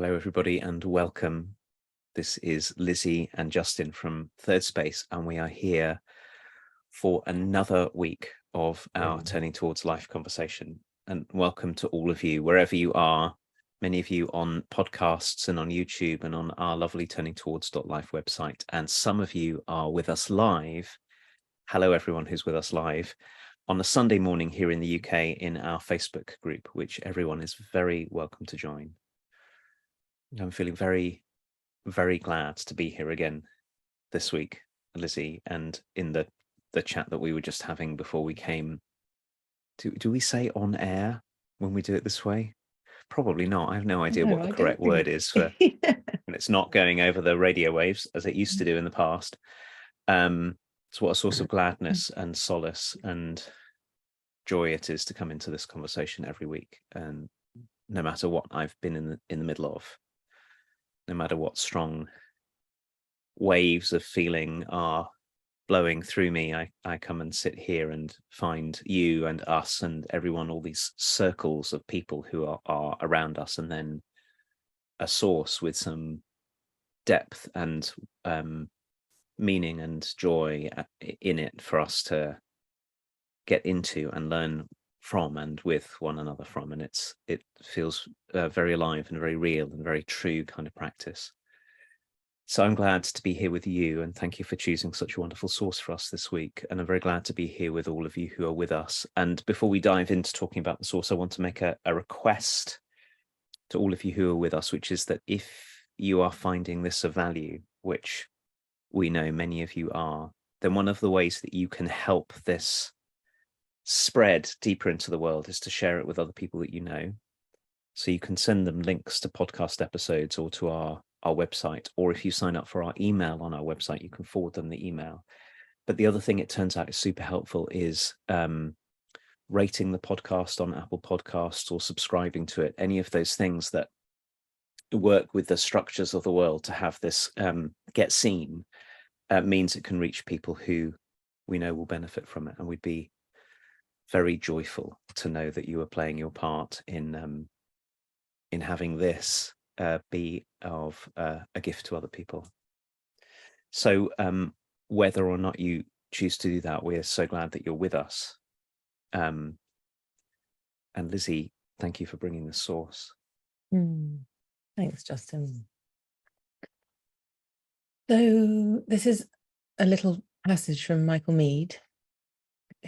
Hello, everybody, and welcome. This is Lizzie and Justin from Thirdspace, and we are here for another week of our Turning Towards Life conversation. And welcome to all of you, wherever you are, many of you on podcasts and on YouTube and on our lovely Turning Towards Life website. And some of you are with us live. Hello, everyone who's with us live on a Sunday morning here in the UK in our Facebook group, which everyone is very welcome to join. I'm feeling very, very glad to be here again this week, Lizzie, and in the chat that we were just having before we came. Do we say on air when we do it this way? Probably not. I have no idea what the correct word is for and it's not going over the radio waves as it used to do in the past. So what a source of gladness and solace and joy it is to come into this conversation every week, and no matter what I've been in the middle of. No matter what strong waves of feeling are blowing through me, I come and sit here and find you and us and everyone, all these circles of people who are around us, and then a source with some depth and meaning and joy in it for us to get into and learn from and with one another from. And it feels very alive and very real and very true kind of practice. So I'm glad to be here with you, and thank you for choosing such a wonderful source for us this week. And I'm very glad to be here with all of you who are with us. And before we dive into talking about the source, I want to make a request to all of you who are with us, which is that if you are finding this of value, which we know many of you are, then one of the ways that you can help this spread deeper into the world is to share it with other people that you know. So you can send them links to podcast episodes or to our website, or if you sign up for our email on our website, you can forward them the email. But the other thing it turns out is super helpful is rating the podcast on Apple Podcasts or subscribing to it. Any of those things that work with the structures of the world to have this get seen means it can reach people who we know will benefit from it. And we'd be very joyful to know that you are playing your part in having this be of a gift to other people. So whether or not you choose to do that, we're so glad that you're with us. And Lizzie, thank you for bringing the source. Thanks, Justin. So this is a little passage from Michael Meade,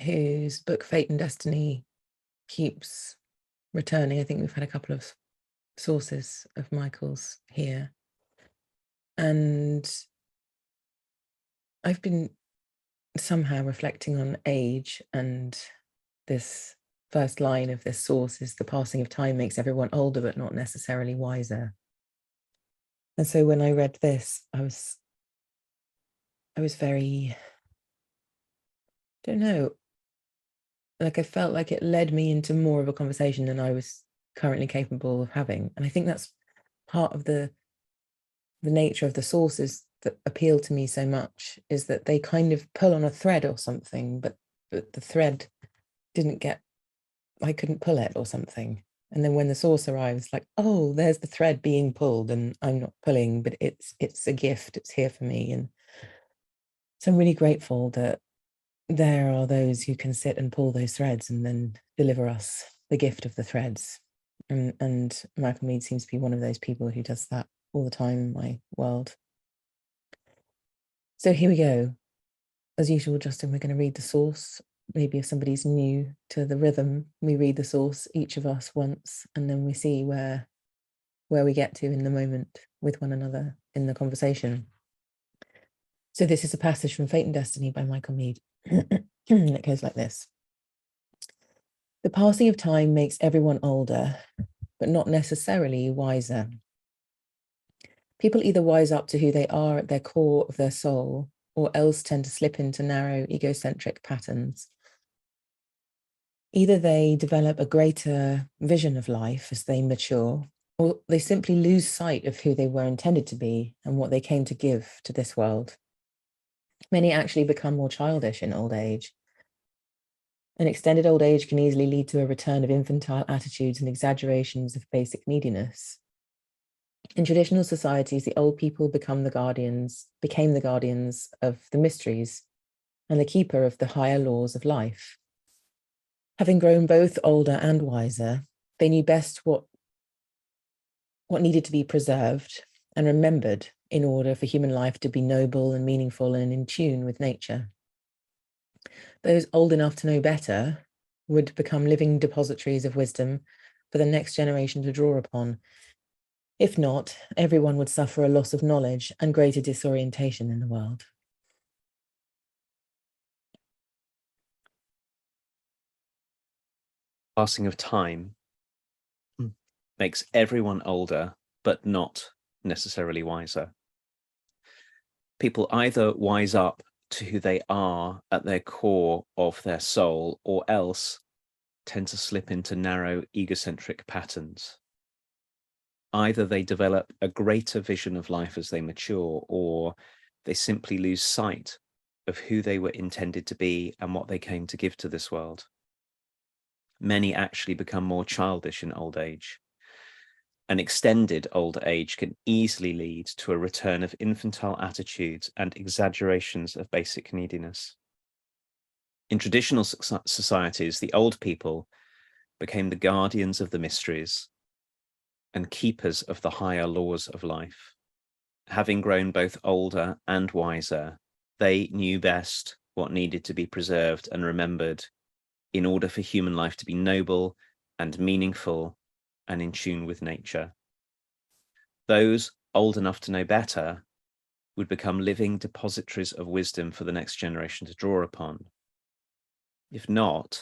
whose book Fate and Destiny keeps returning. I think we've had a couple of sources of Michael's here. And I've been somehow reflecting on age, and this first line of this source is the passing of time makes everyone older, but not necessarily wiser. And so when I read this, I was very, don't know, like I felt like it led me into more of a conversation than I was currently capable of having. And I think that's part of the nature of the sources that appeal to me so much, is that they kind of pull on a thread or something, but the thread I couldn't pull it or something. And then when the source arrives, like, oh, there's the thread being pulled and I'm not pulling, but it's a gift, it's here for me. And so I'm really grateful that there are those who can sit and pull those threads and then deliver us the gift of the threads. And Michael Meade seems to be one of those people who does that all the time in my world. So here we go. As usual, Justin, we're going to read the source. Maybe if somebody's new to the rhythm, we read the source, each of us once, and then we see where we get to in the moment with one another in the conversation. So this is a passage from Fate and Destiny by Michael Meade. It goes like this. The passing of time makes everyone older, but not necessarily wiser. People either wise up to who they are at their core of their soul, or else tend to slip into narrow, egocentric patterns. Either they develop a greater vision of life as they mature, or they simply lose sight of who they were intended to be and what they came to give to this world. Many actually become more childish in old age. An extended old age can easily lead to a return of infantile attitudes and exaggerations of basic neediness. In traditional societies, the old people became the guardians of the mysteries and the keeper of the higher laws of life. Having grown both older and wiser, they knew best what needed to be preserved and remembered in order for human life to be noble and meaningful and in tune with nature. Those old enough to know better would become living depositories of wisdom for the next generation to draw upon. If not, everyone would suffer a loss of knowledge and greater disorientation in the world. Passing of time makes everyone older, but not necessarily wiser. People either wise up to who they are at their core of their soul, or else tend to slip into narrow egocentric patterns. Either they develop a greater vision of life as they mature, or they simply lose sight of who they were intended to be and what they came to give to this world. Many actually become more childish in old age. An extended old age can easily lead to a return of infantile attitudes and exaggerations of basic neediness. In traditional societies, the old people became the guardians of the mysteries and keepers of the higher laws of life. Having grown both older and wiser, they knew best what needed to be preserved and remembered in order for human life to be noble and meaningful and in tune with nature. Those old enough to know better would become living depositories of wisdom for the next generation to draw upon. If not,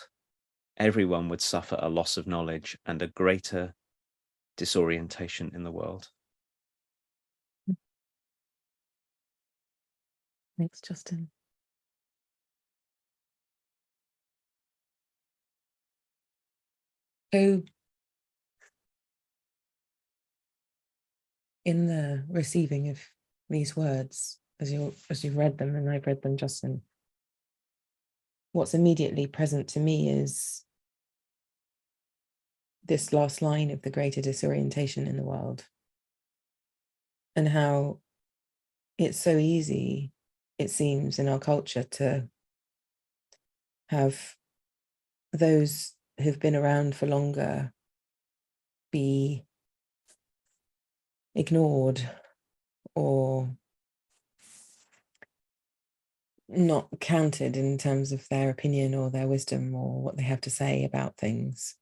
everyone would suffer a loss of knowledge and a greater disorientation in the world. Thanks, Justin. So, in the receiving of these words, as you've read them and I've read them, Justin, what's immediately present to me is this last line of the greater disorientation in the world, and how it's so easy, it seems, in our culture to have those who've been around for longer be ignored or not counted in terms of their opinion or their wisdom or what they have to say about things.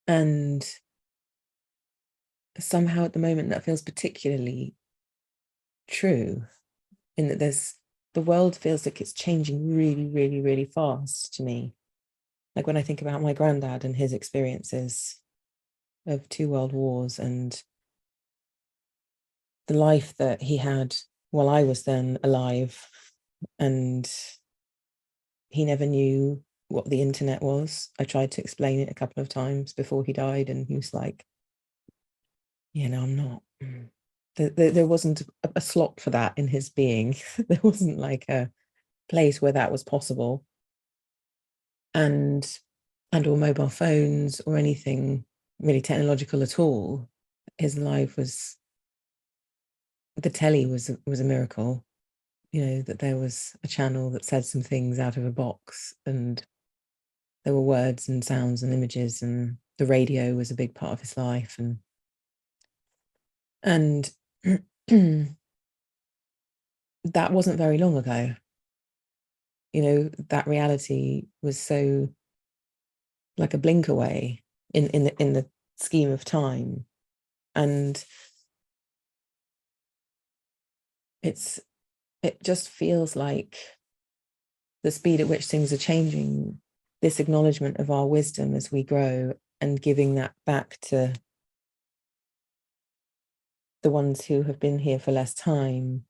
And somehow at the moment that feels particularly true, in that the world feels like it's changing really, really, really fast to me. Like when I think about my granddad and his experiences of 2 world wars and the life that he had while I was then alive, and he never knew what the internet was. I tried to explain it a couple of times before he died, and he was like, I'm not. There wasn't a slot for that in his being. There wasn't like a place where that was possible. And or mobile phones or anything really technological at all. His life was, the telly was a miracle. That there was a channel that said some things out of a box, and there were words and sounds and images, and the radio was a big part of his life. And that wasn't very long ago. That reality was so like a blink away in the scheme of time. And it just feels like the speed at which things are changing, this acknowledgement of our wisdom as we grow and giving that back to the ones who have been here for less time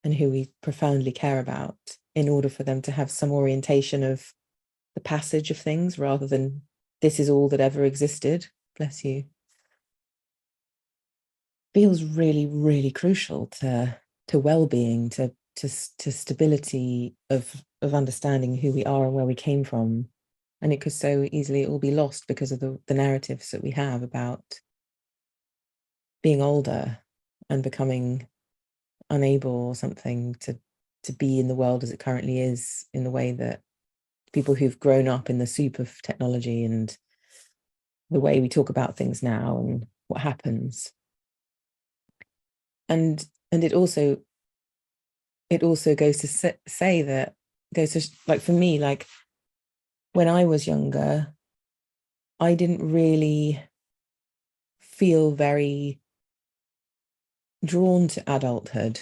and who we profoundly care about, in order for them to have some orientation of the passage of things rather than this is all that ever existed. Bless you. Feels really, really crucial to well-being, to stability of understanding who we are and where we came from. And it could so easily all be lost because of the narratives that we have about being older and becoming unable or something to be in the world as it currently is, in the way that people who've grown up in the soup of technology and the way we talk about things now and what happens. And it also goes to say that, goes to, like, for me, like when I was younger, I didn't really feel very drawn to adulthood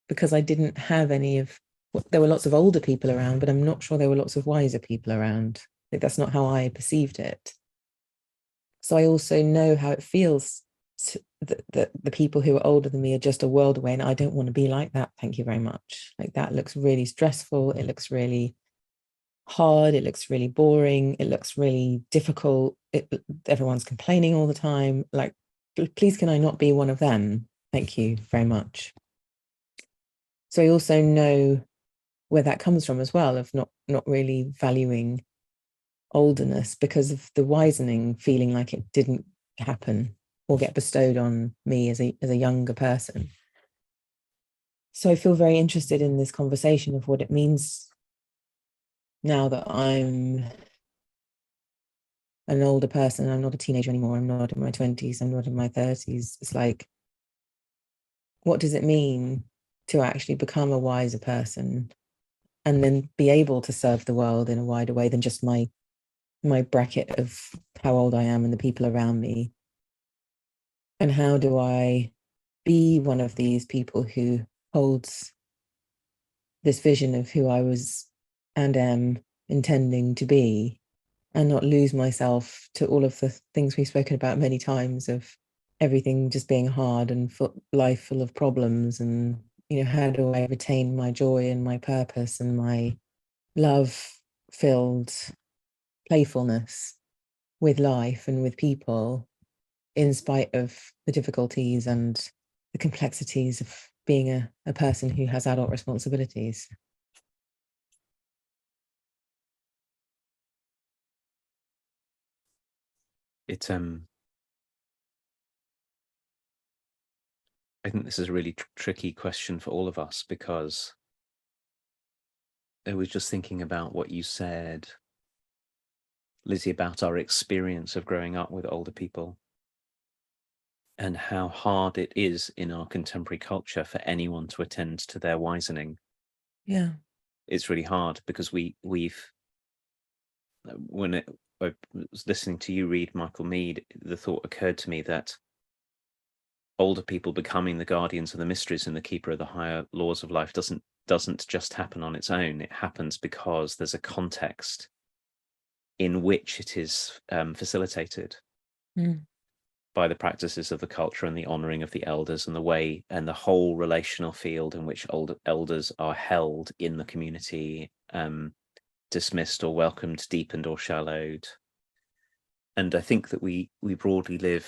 because I didn't have any of, there were lots of older people around, but I'm not sure there were lots of wiser people around. Like, that's not how I perceived it. So I also know how it feels that the people who are older than me are just a world away, and I don't want to be like that. Thank you very much. Like, that looks really stressful. It looks really hard. It looks really boring. It looks really difficult. Everyone's complaining all the time. Like, please, can I not be one of them? Thank you very much. So I also know where that comes from as well, of not really valuing olderness because of the wisening, feeling like it didn't happen or get bestowed on me as a younger person. So I feel very interested in this conversation of what it means now that I'm an older person. I'm not a teenager anymore. I'm not in my 20s. I'm not in my 30s. It's like, what does it mean to actually become a wiser person and then be able to serve the world in a wider way than just my bracket of how old I am and the people around me? And how do I be one of these people who holds this vision of who I was and am intending to be, and not lose myself to all of the things we've spoken about many times, of everything just being hard and life full of problems? And, how do I retain my joy and my purpose and my love-filled playfulness with life and with people, in spite of the difficulties and the complexities of being a person who has adult responsibilities? It I think this is a really tricky question for all of us, because I was just thinking about what you said, Lizzie, about our experience of growing up with older people and how hard it is in our contemporary culture for anyone to attend to their wisening. Yeah. It's really hard because we've when I was listening to you read Michael Meade, the thought occurred to me that older people becoming the guardians of the mysteries and the keeper of the higher laws of life doesn't just happen on its own. It happens because there's a context in which it is facilitated by the practices of the culture and the honoring of the elders, and the way and the whole relational field in which elders are held in the community, dismissed or welcomed, deepened or shallowed. And I think that we broadly live,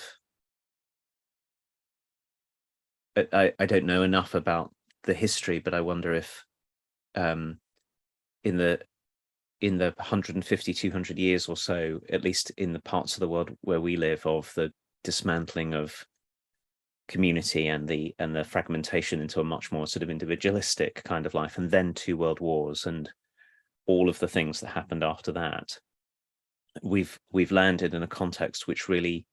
I don't know enough about the history, but I wonder if in the 150, 200 years or so, at least in the parts of the world where we live, of the dismantling of community and the fragmentation into a much more sort of individualistic kind of life, and then 2 world wars and all of the things that happened after that, we've landed in a context which really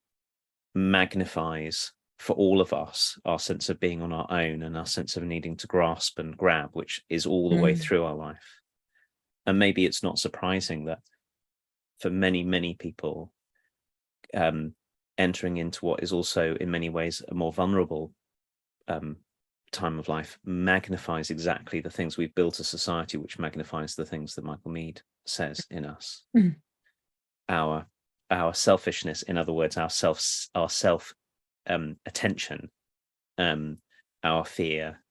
magnifies for all of us our sense of being on our own and our sense of needing to grasp and grab, which is all the way through our life. And maybe it's not surprising that for many, many people, entering into what is also in many ways a more vulnerable time of life magnifies exactly the things we've built a society which magnifies the things that Michael Meade says in us. Our selfishness, in other words, our self attention, our fear,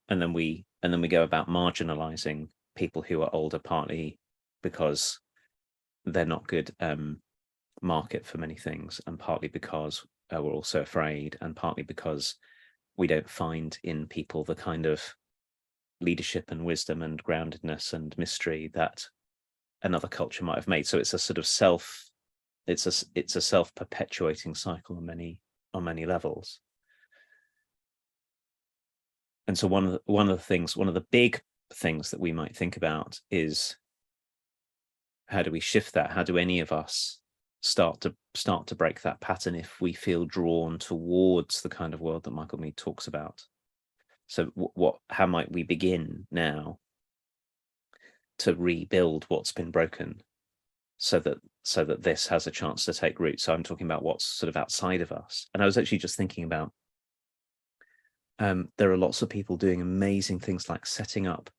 and then we go about marginalizing people who are older, partly because they're not good market for many things, and partly because we're also afraid, and partly because we don't find in people the kind of leadership and wisdom and groundedness and mystery that another culture might have made. So it's a sort of self-perpetuating cycle in many levels. And so one of the big things that we might think about is, how do we shift that? How do any of us start to break that pattern if we feel drawn towards the kind of world that Michael Meade talks about? So how might we begin now to rebuild what's been broken, so that this has a chance to take root? So I'm talking about what's sort of outside of us. And I was actually just thinking about, there are lots of people doing amazing things, like setting up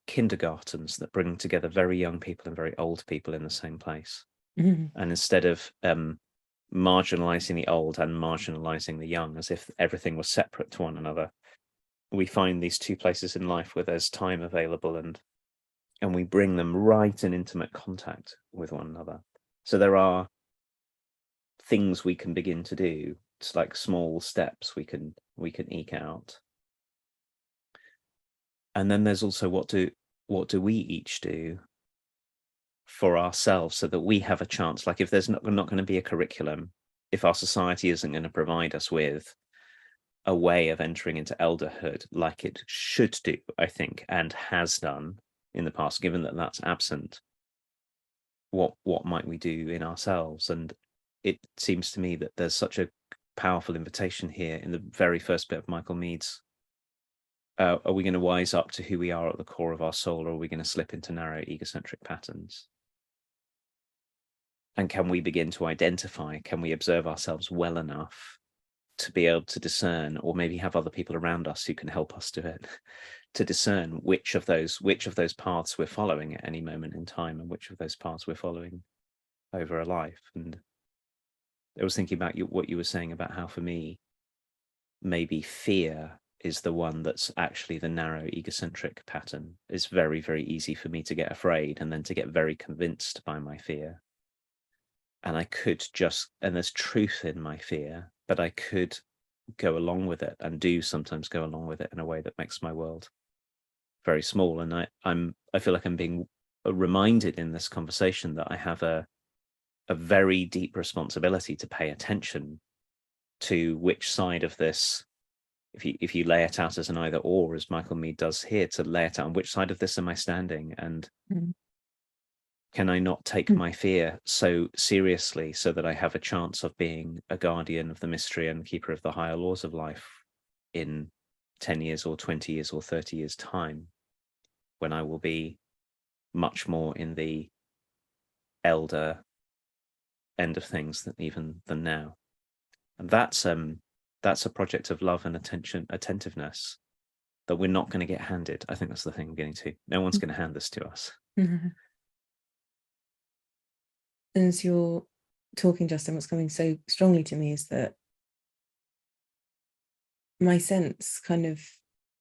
kindergartens that bring together very young people and very old people in the same place. And instead of marginalizing the old and marginalizing the young as if everything was separate to one another, we find these two places in life where there's time available, and we bring them right in intimate contact with one another. So there are things we can begin to do. It's like small steps we can eke out. And then there's also what do we each do for ourselves, so that we have a chance. Like, if there's not going to be a curriculum, if our society isn't going to provide us with a way of entering into elderhood like it should do, I think, and has done in the past, given that that's absent, what might we do in ourselves? And it seems to me that there's such a powerful invitation here in the very first bit of Michael Meade's. Are we going to wise up to who we are at the core of our soul, or are we going to slip into narrow egocentric patterns? And can we begin to identify, can we observe ourselves well enough to be able to discern, or maybe have other people around us who can help us do it, to discern which of those paths we're following at any moment in time, and which of those paths we're following over a life? And I was thinking about what you were saying about how, for me, maybe fear is the one that's actually the narrow egocentric pattern. It's very, very easy for me to get afraid and then to get very convinced by my fear. And I could and there's truth in my fear, but I could go along with it, and do sometimes go along with it in a way that makes my world very small. And I feel like I'm being reminded in this conversation that I have a very deep responsibility to pay attention to which side of this, if you lay it out as an either or, as Michael Meade does here, to lay it out on which side of this am I standing, and can I not take my fear so seriously, so that I have a chance of being a guardian of the mystery and keeper of the higher laws of life in 10 years or 20 years or 30 years time, when I will be much more in the elder end of things than now. And that's a project of love and attentiveness that we're not going to get handed. I think that's the thing I'm getting to. No one's going to hand this to us. As you're talking, Justin, what's coming so strongly to me is that my sense, kind of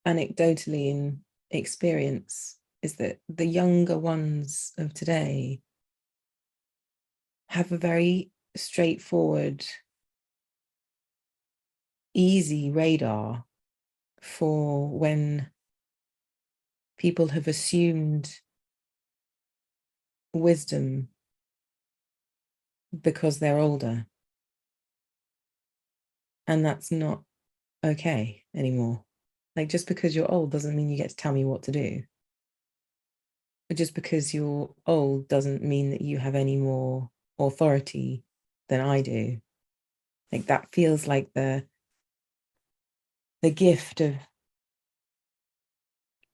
anecdotally in experience, is that the younger ones of today have a very straightforward, easy radar for when people have assumed wisdom because they're older. And that's not okay anymore. Like, just because you're old doesn't mean you get to tell me what to do. But just because you're old doesn't mean that you have any more authority than I do. Like, that feels like the gift of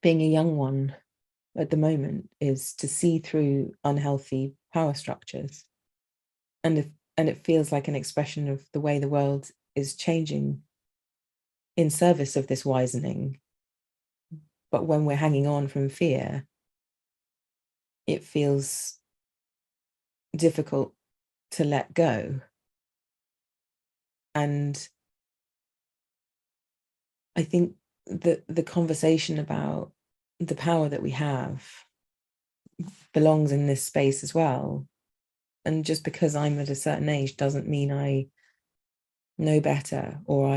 being a young one at the moment, is to see through unhealthy power structures. And it feels like an expression of the way the world is changing in service of this wisening. But when we're hanging on from fear, it feels difficult to let go. And I think that the conversation about the power that we have belongs in this space as well. And just because I'm at a certain age doesn't mean I know better, or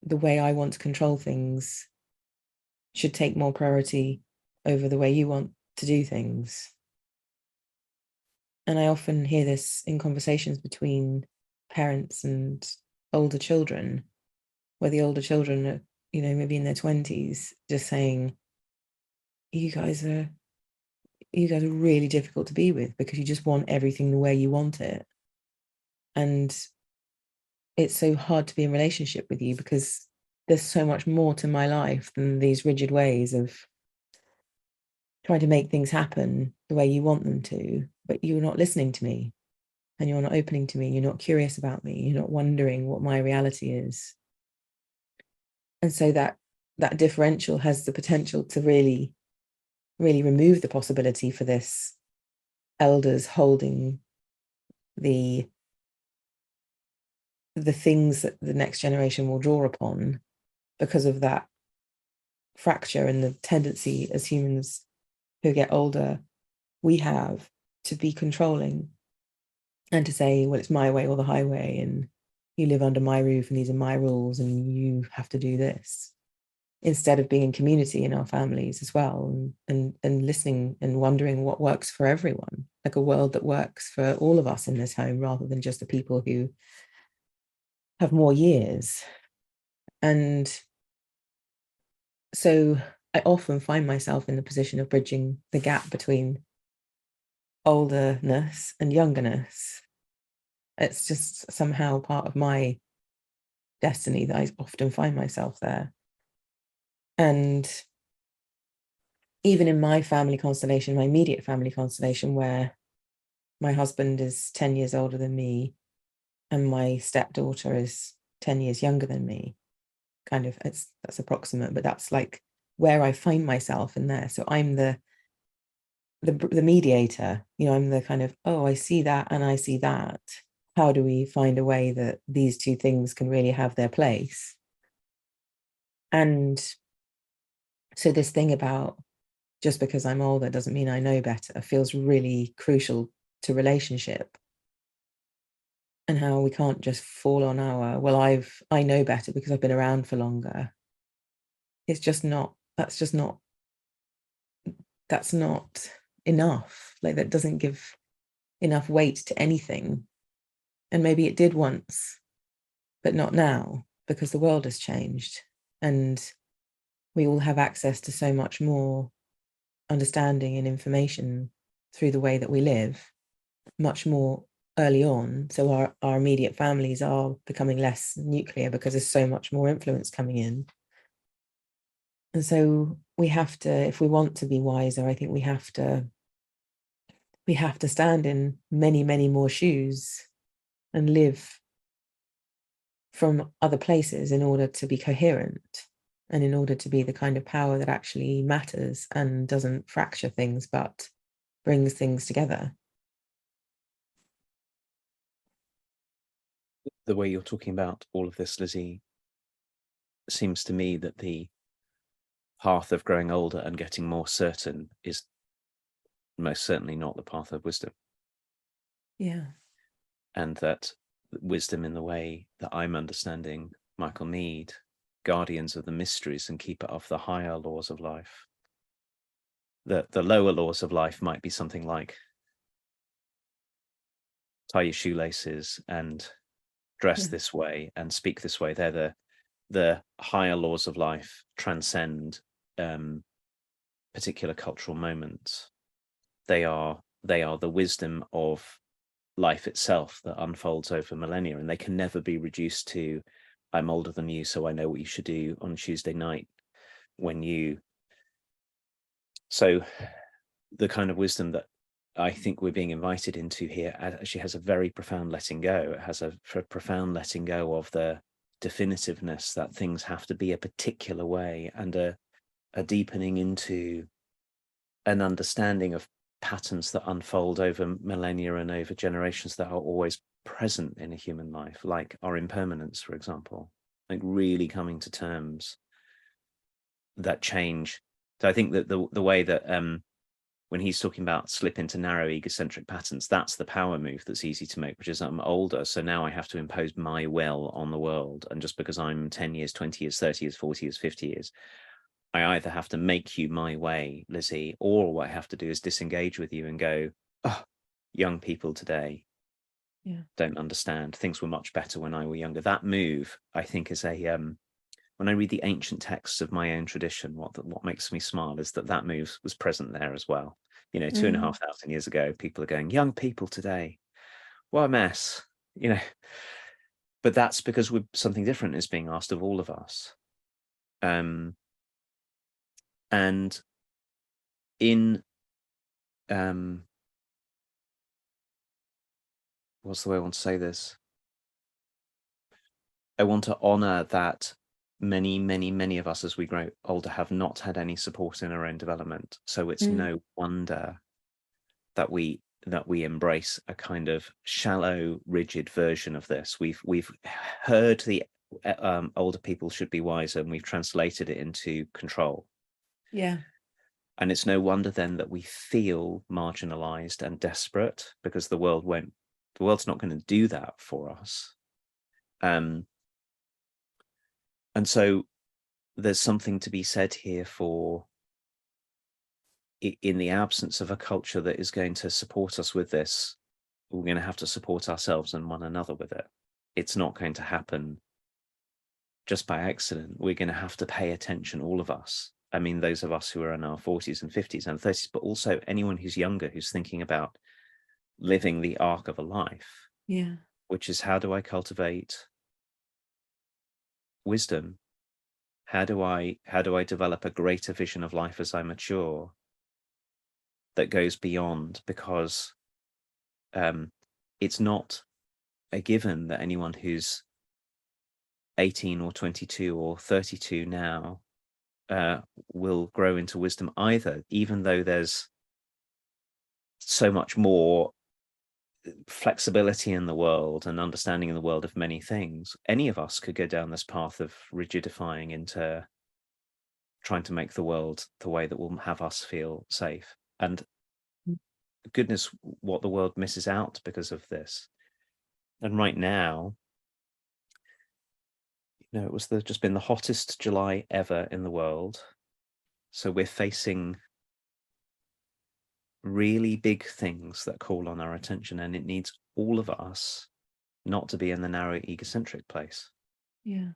the way I want to control things should take more priority over the way you want to do things. And I often hear this in conversations between parents and older children, where the older children are, maybe in their 20s, just saying, you guys are really difficult to be with because you just want everything the way you want it. And it's so hard to be in relationship with you because there's so much more to my life than these rigid ways of trying to make things happen the way you want them to, but you're not listening to me and you're not opening to me. You're not curious about me. You're not wondering what my reality is. And so that differential has the potential to really, really remove the possibility for this elders holding the things that the next generation will draw upon because of that fracture and the tendency as humans who get older we have to be controlling and to say, well, it's my way or the highway, and you live under my roof and these are my rules and you have to do this, instead of being in community in our families as well, and listening and wondering what works for everyone, like a world that works for all of us in this home rather than just the people who have more years. And so I often find myself in the position of bridging the gap between olderness and youngerness. It's just somehow part of my destiny that I often find myself there. And even in my family constellation, my immediate family constellation, where my husband is 10 years older than me and my stepdaughter is 10 years younger than me, kind of, that's approximate, but that's like where I find myself in there. So I'm the mediator, I'm the kind of, oh, I see that and I see that. How do we find a way that these two things can really have their place? And so this thing about just because I'm older doesn't mean I know better feels really crucial to relationship, and how we can't just fall on our, well, I know better because I've been around for longer. It's just not, that's not enough. Like, that doesn't give enough weight to anything. And maybe it did once, but not now, because the world has changed and we all have access to so much more understanding and information through the way that we live, much more early on. So our immediate families are becoming less nuclear because there's so much more influence coming in. And so we have to, if we want to be wiser, I think we have to stand in many, many more shoes and live from other places in order to be coherent and in order to be the kind of power that actually matters and doesn't fracture things, but brings things together. The way you're talking about all of this, Lizzie, seems to me that the path of growing older and getting more certain is most certainly not the path of wisdom. Yeah. And that wisdom, in the way that I'm understanding Michael Meade, guardians of the mysteries and keeper of the higher laws of life. The lower laws of life might be something like tie your shoelaces and dress this way and speak this way. They're the higher laws of life, transcend particular cultural moments. They are the wisdom of life itself that unfolds over millennia, and they can never be reduced to, I'm older than you, so I know what you should do on Tuesday night so the kind of wisdom that I think we're being invited into here actually has a very profound letting go. It has a profound letting go of the definitiveness that things have to be a particular way, and a deepening into an understanding of patterns that unfold over millennia and over generations that are always present in a human life, like our impermanence, for example, like really coming to terms that change. So I think that the way that when he's talking about slip into narrow egocentric patterns, that's the power move that's easy to make, which is I'm older, so now I have to impose my will on the world. And just because I'm 10 years, 20 years, 30 years, 40 years, 50 years, I either have to make you my way, Lizzie, or what I have to do is disengage with you and go, oh, young people today, don't understand. Things were much better when I were younger. That move, I think, is a when I read the ancient texts of my own tradition, what makes me smile is that move was present there as well. 2,500 years ago, people are going, young people today, what a mess, but that's because something different is being asked of all of us. And in what's the way I want to say this? I want to honor that many of us as we grow older have not had any support in our own development. So it's no wonder that we embrace a kind of shallow, rigid version of this. We've heard the older people should be wiser, and we've translated it into control. Yeah. And it's no wonder then that we feel marginalized and desperate, because the world's not going to do that for us. And so there's something to be said here for, in the absence of a culture that is going to support us with this, we're going to have to support ourselves and one another with it. It's not going to happen just by accident. We're going to have to pay attention, all of us. I mean, those of us who are in our 40s and 50s and 30s, but also anyone who's younger, who's thinking about living the arc of a life. Yeah. Which is, how do I cultivate wisdom? How do I develop a greater vision of life as I mature that goes beyond? Because it's not a given that anyone who's 18 or 22 or 32 now will grow into wisdom either, even though there's so much more flexibility in the world and understanding in the world of many things. Any of us could go down this path of rigidifying into trying to make the world the way that will have us feel safe. And goodness, what the world misses out because of this. And right now, it was just been the hottest July ever in the world. So we're facing really big things that call on our attention, and it needs all of us not to be in the narrow egocentric place. Yeah.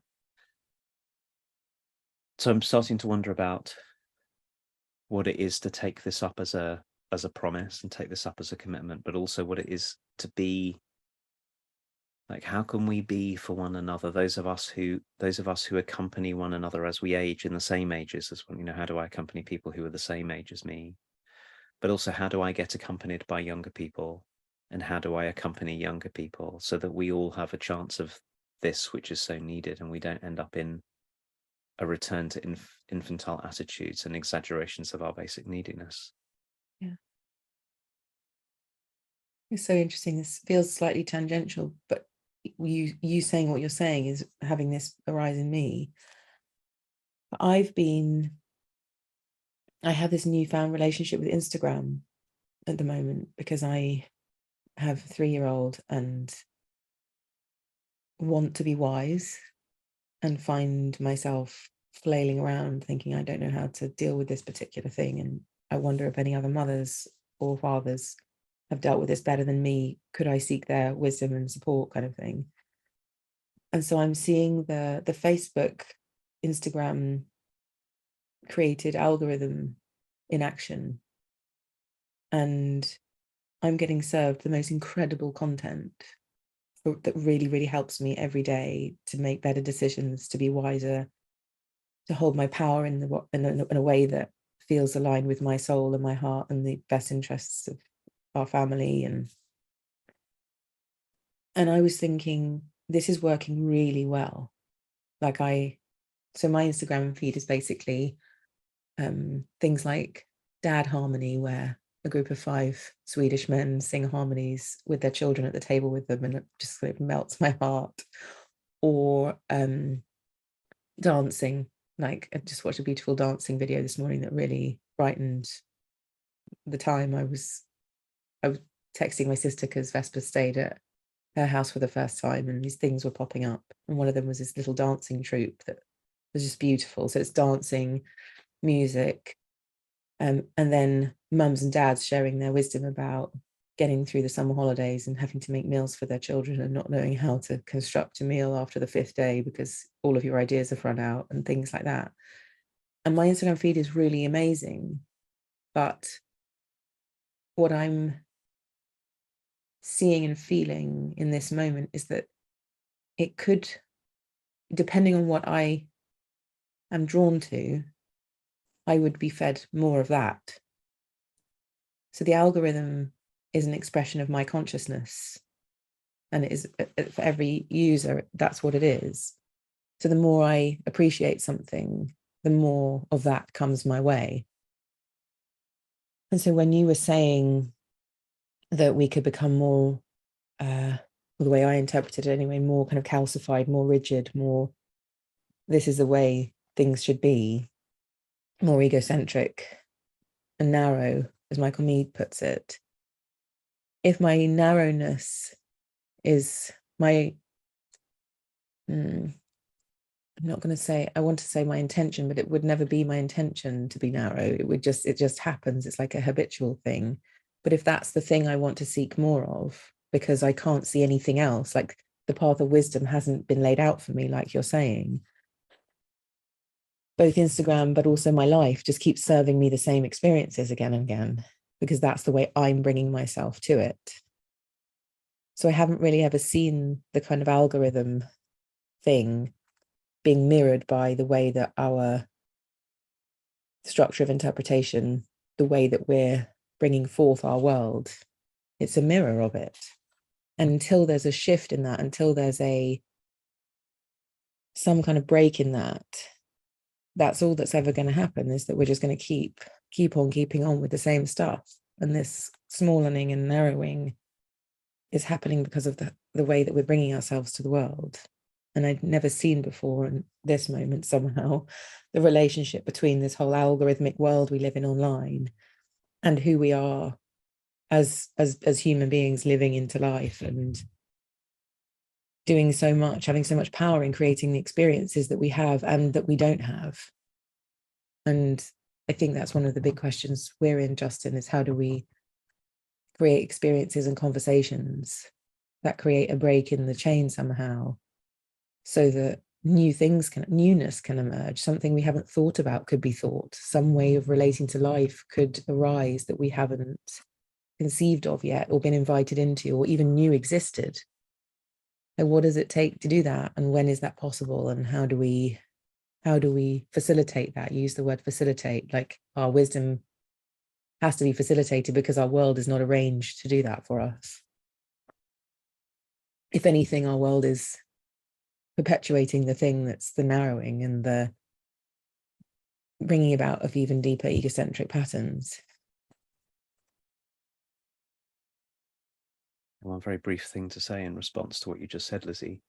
So I'm starting to wonder about what it is to take this up as a promise and take this up as a commitment, but also what it is to be, like, how can we be for one another, those of us who accompany one another as we age, in the same ages as one. How do I accompany people who are the same age as me? But also, how do I get accompanied by younger people? And how do I accompany younger people so that we all have a chance of this, which is so needed, and we don't end up in a return to infantile attitudes and exaggerations of our basic neediness? Yeah. It's so interesting. This feels slightly tangential, but you saying what you're saying is having this arise in me. I have this newfound relationship with Instagram at the moment, because I have a 3-year-old and want to be wise, and find myself flailing around thinking, I don't know how to deal with this particular thing. And I wonder if any other mothers or fathers have dealt with this better than me. Could I seek their wisdom and support, kind of thing? And so I'm seeing the Facebook, Instagram created algorithm in action, and I'm getting served the most incredible content that really, really helps me every day to make better decisions, to be wiser, to hold my power in a way that feels aligned with my soul and my heart and the best interests of our family. And I was thinking, this is working really well. So my Instagram feed is basically things like Dad Harmony, where a group of 5 Swedish men sing harmonies with their children at the table with them, and it just sort of melts my heart. Or dancing. Like, I just watched a beautiful dancing video this morning that really brightened the time. I was texting my sister because Vespa stayed at her house for the first time, and these things were popping up, and one of them was this little dancing troupe that was just beautiful. So it's dancing, music, and then mums and dads sharing their wisdom about getting through the summer holidays and having to make meals for their children and not knowing how to construct a meal after the 5th day because all of your ideas have run out and things like that. And my Instagram feed is really amazing, but what I'm seeing and feeling in this moment is that it could, depending on what I am drawn to, I would be fed more of that. So the algorithm is an expression of my consciousness, and it is, for every user, that's what it is. So the more I appreciate something, the more of that comes my way. And so when you were saying that we could become more, well, the way I interpreted it anyway, more kind of calcified, more rigid, more, this is the way things should be, more egocentric and narrow, as Michael Meade puts it. If my narrowness is my, I'm not going to say, I want to say my intention, but it would never be my intention to be narrow. It just happens. It's like a habitual thing. But if that's the thing I want to seek more of, because I can't see anything else, like the path of wisdom hasn't been laid out for me, like you're saying, both Instagram, but also my life just keeps serving me the same experiences again and again, because that's the way I'm bringing myself to it. So I haven't really ever seen the kind of algorithm thing being mirrored by the way that our structure of interpretation, the way that we're bringing forth our world, it's a mirror of it. And until there's a shift in that, until there's some kind of break in that, that's all that's ever going to happen, is that we're just going to keep on keeping on with the same stuff. And this smallening and narrowing is happening because of the way that we're bringing ourselves to the world. And I'd never seen before in this moment somehow the relationship between this whole algorithmic world we live in online and who we are as human beings living into life and doing so much, having so much power in creating the experiences that we have and that we don't have. And I think that's one of the big questions we're in, Justin, is how do we create experiences and conversations that create a break in the chain somehow, so that newness can emerge. Something we haven't thought about could be thought. Some way of relating to life could arise that we haven't conceived of yet, or been invited into, or even knew existed. And what does it take to do that? And when is that possible? And how do we facilitate that? Use the word facilitate, like our wisdom has to be facilitated because our world is not arranged to do that for us. If anything, our world is perpetuating the thing that's the narrowing and the bringing about of even deeper egocentric patterns. One very brief thing to say in response to what you just said, Lizzie.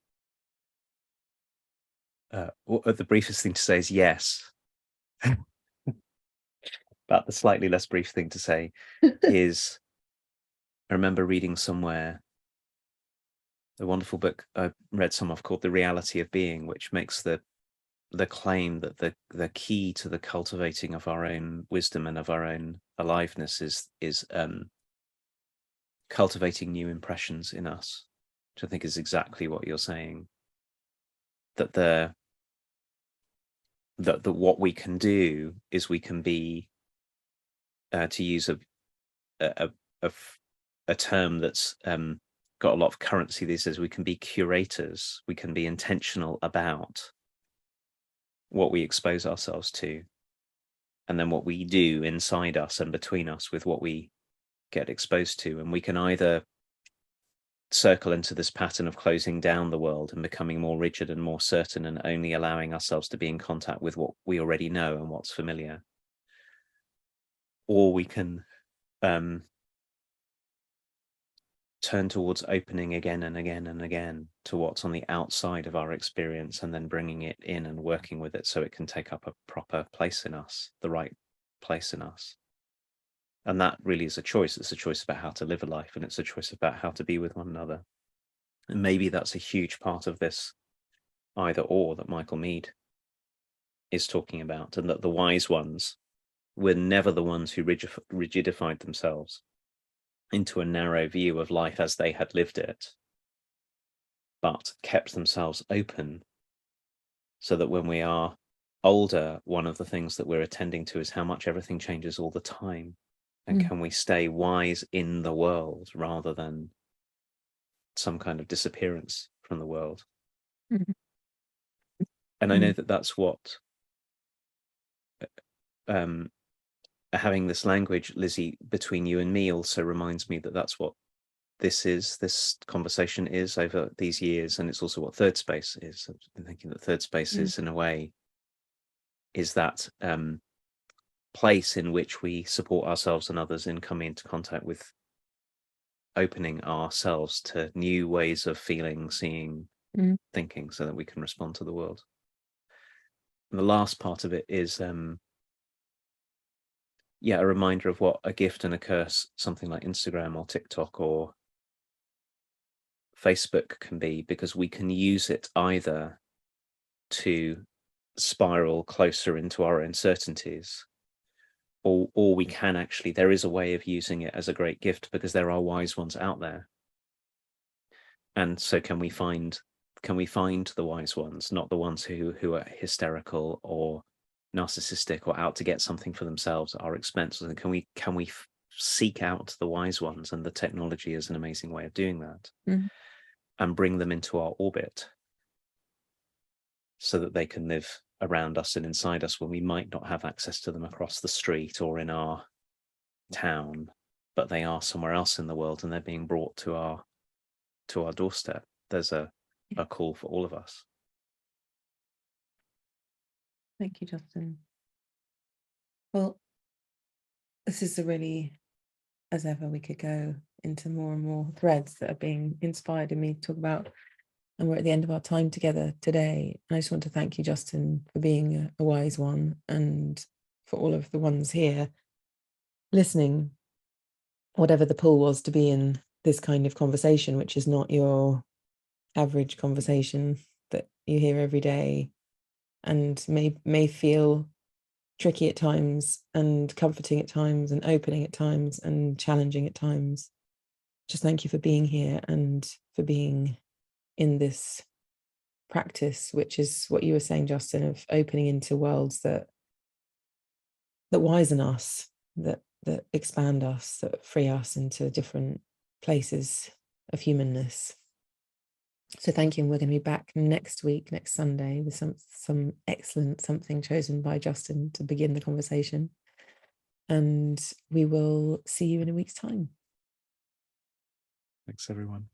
The briefest thing to say is yes. But the slightly less brief thing to say is, I remember reading somewhere the wonderful book I read some of called The Reality of Being, which makes the claim that the key to the cultivating of our own wisdom and of our own aliveness is cultivating new impressions in us, which I think is exactly what you're saying. That what we can do is we can be, to use a term that's got a lot of currency these days, we can be curators. We can be intentional about what we expose ourselves to, and then what we do inside us and between us with what we get exposed to. And we can either circle into this pattern of closing down the world and becoming more rigid and more certain and only allowing ourselves to be in contact with what we already know and what's familiar, or we can turn towards opening again and again and again to what's on the outside of our experience, and then bringing it in and working with it so it can take up a proper place in us, the right place in us. And that really is a choice. It's a choice about how to live a life, and it's a choice about how to be with one another. And maybe that's a huge part of this either or that Michael Meade is talking about, and that the wise ones were never the ones who rigidified themselves. into a narrow view of life as they had lived it, but kept themselves open so that when we are older, one of the things that we're attending to is how much everything changes all the time. And can we stay wise in the world rather than some kind of disappearance from the world? And I know that that's what having this language, Lizzie, between you and me also reminds me that that's what this conversation is over these years, and it's also what Thirdspace is. I've been thinking that Thirdspace is, in a way, is that place in which we support ourselves and others in coming into contact with opening ourselves to new ways of feeling, seeing, thinking, so that we can respond to the world. And the last part of it is a reminder of what a gift and a curse something like Instagram or TikTok or Facebook can be, because we can use it either to spiral closer into our uncertainties, or we can actually, there is a way of using it as a great gift, because there are wise ones out there. And so can we find the wise ones, not the ones who are hysterical or narcissistic or out to get something for themselves at our expense? And can we seek out the wise ones? And the technology is an amazing way of doing that, and bring them into our orbit so that they can live around us and inside us when we might not have access to them across the street or in our town, but they are somewhere else in the world and they're being brought to our doorstep. There's a call for all of us. Thank you, Justin. Well, this is a really, as ever, we could go into more and more threads that are being inspired in me to talk about, and we're at the end of our time together today. And I just want to thank you, Justin, for being a wise one, and for all of the ones here listening, whatever the pull was to be in this kind of conversation, which is not your average conversation that you hear every day, and may feel tricky at times and comforting at times and opening at times and challenging at times. Just thank you for being here and for being in this practice, which is what you were saying, Justin, of opening into worlds that wisen us, that expand us, that free us into different places of humanness. So thank you, and we're going to be back next week, next Sunday, with some excellent something chosen by Justin to begin the conversation. And we will see you in a week's time. Thanks, everyone.